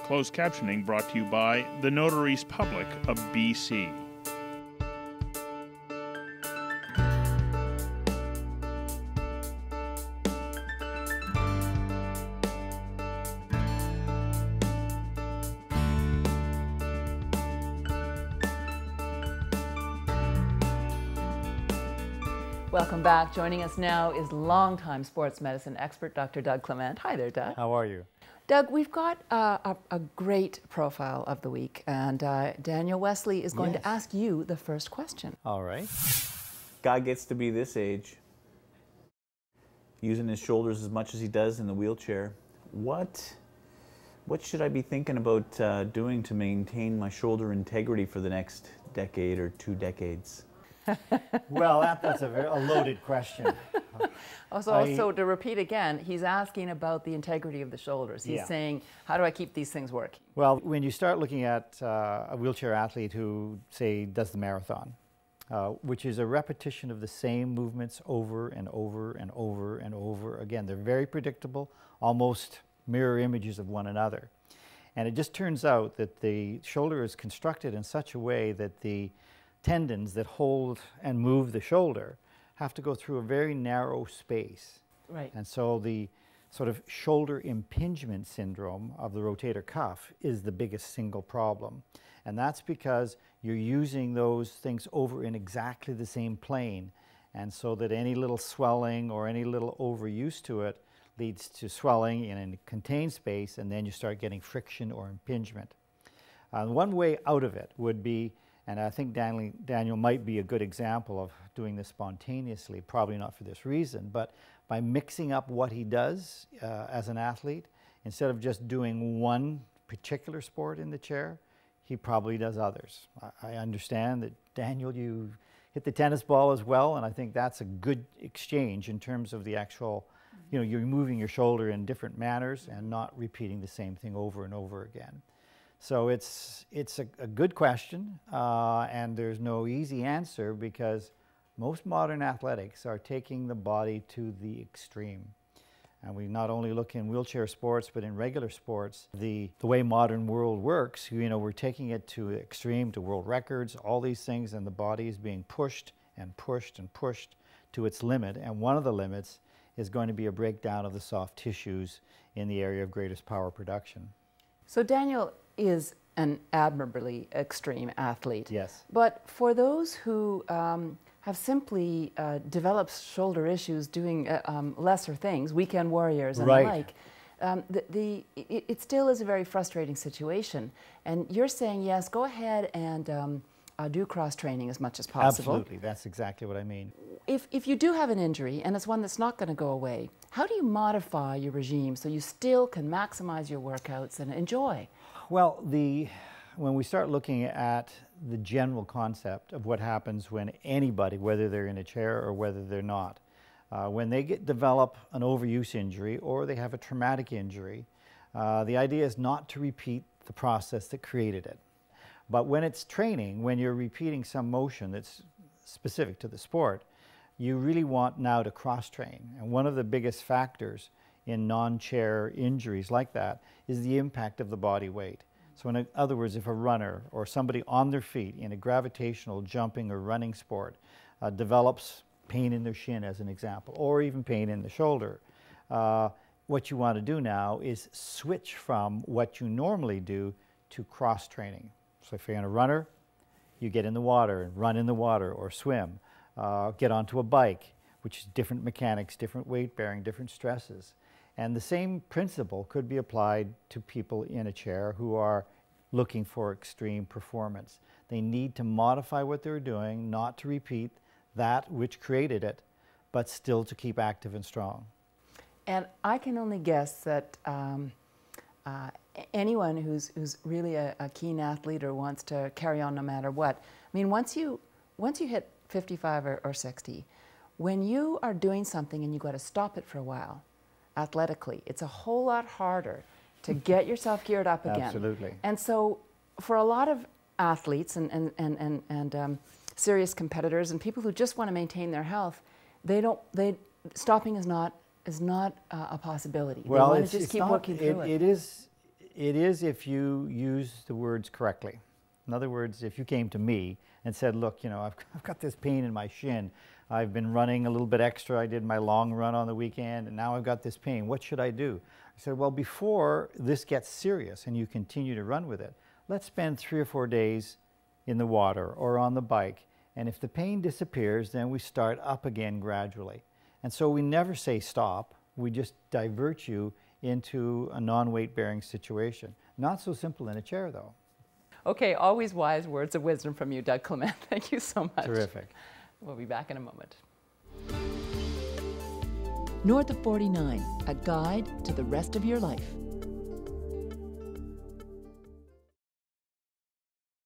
closed captioning brought to you by the Notaries Public of BC. Welcome back. Joining us now is longtime sports medicine expert, Dr. Doug Clement. Hi there, Doug. How are you? Doug, we've got a great profile of the week, and Daniel Wesley is going to ask you the first question. All right. Guy gets to be this age, using his shoulders as much as he does in the wheelchair. What should I be thinking about doing to maintain my shoulder integrity for the next decade or 2 decades? Well, that's a loaded question. So to repeat again, he's asking about the integrity of the shoulders. He's saying, how do I keep these things working? Well, when you start looking at a wheelchair athlete who, say, does the marathon, which is a repetition of the same movements over and over and over and over again. They're very predictable, almost mirror images of one another. And it just turns out that the shoulder is constructed in such a way that the tendons that hold and move the shoulder have to go through a very narrow space. Right. And so the sort of shoulder impingement syndrome of the rotator cuff is the biggest single problem. And that's because you're using those things over in exactly the same plane. And so that any little swelling or any little overuse to it leads to swelling in a contained space, and then you start getting friction or impingement. One way out of it would be, and I think Daniel might be a good example of doing this spontaneously, probably not for this reason, but by mixing up what he does as an athlete, instead of just doing one particular sport in the chair, he probably does others. I understand that, Daniel, you hit the tennis ball as well, and I think that's a good exchange in terms of the actual, you know, you're moving your shoulder in different manners and not repeating the same thing over and over again. So it's a good question, and there's no easy answer because most modern athletics are taking the body to the extreme. And we not only look in wheelchair sports, but in regular sports, the way modern world works, you know, we're taking it to extreme, to world records, all these things, and the body is being pushed and pushed and pushed to its limit. And one of the limits is going to be a breakdown of the soft tissues in the area of greatest power production. So Daniel is an admirably extreme athlete. Yes. But for those who have simply developed shoulder issues doing lesser things, weekend warriors and the like, it still is a very frustrating situation. And you're saying, yes, go ahead and do cross-training as much as possible. Absolutely, that's exactly what I mean. If you do have an injury, and it's one that's not going to go away, how do you modify your regime so you still can maximize your workouts and enjoy? Well, when we start looking at the general concept of what happens when anybody, whether they're in a chair or whether they're not, when they develop an overuse injury or they have a traumatic injury, the idea is not to repeat the process that created it. But when it's training, when you're repeating some motion that's specific to the sport, you really want now to cross-train. And one of the biggest factors in non-chair injuries like that is the impact of the body weight. So in other words, if a runner or somebody on their feet in a gravitational jumping or running sport develops pain in their shin as an example, or even pain in the shoulder, what you want to do now is switch from what you normally do to cross-training. So if you're a runner, you get in the water and run in the water or swim. Get onto a bike, which is different mechanics, different weight bearing, different stresses. And the same principle could be applied to people in a chair who are looking for extreme performance. They need to modify what they're doing, not to repeat that which created it, but still to keep active and strong. And I can only guess that anyone who's really a keen athlete or wants to carry on no matter what, I mean, once you hit 55 or 60, when you are doing something and you've got to stop it for a while, athletically, it's a whole lot harder to get yourself geared up again. Absolutely. And so for a lot of athletes and serious competitors and people who just want to maintain their health, stopping is not a possibility. Well, they want to just keep working through it. It is if you use the words correctly. In other words, if you came to me and said, look, you know, I've got this pain in my shin. I've been running a little bit extra. I did my long run on the weekend, and now I've got this pain. What should I do? I said, well, before this gets serious and you continue to run with it, let's spend 3 or 4 days in the water or on the bike. And if the pain disappears, then we start up again gradually. And so we never say stop. We just divert you into a non-weight bearing situation. Not so simple in a chair, though. Okay, always wise words of wisdom from you, Doug Clement. Thank you so much. Terrific. We'll be back in a moment. North of 49, a guide to the rest of your life.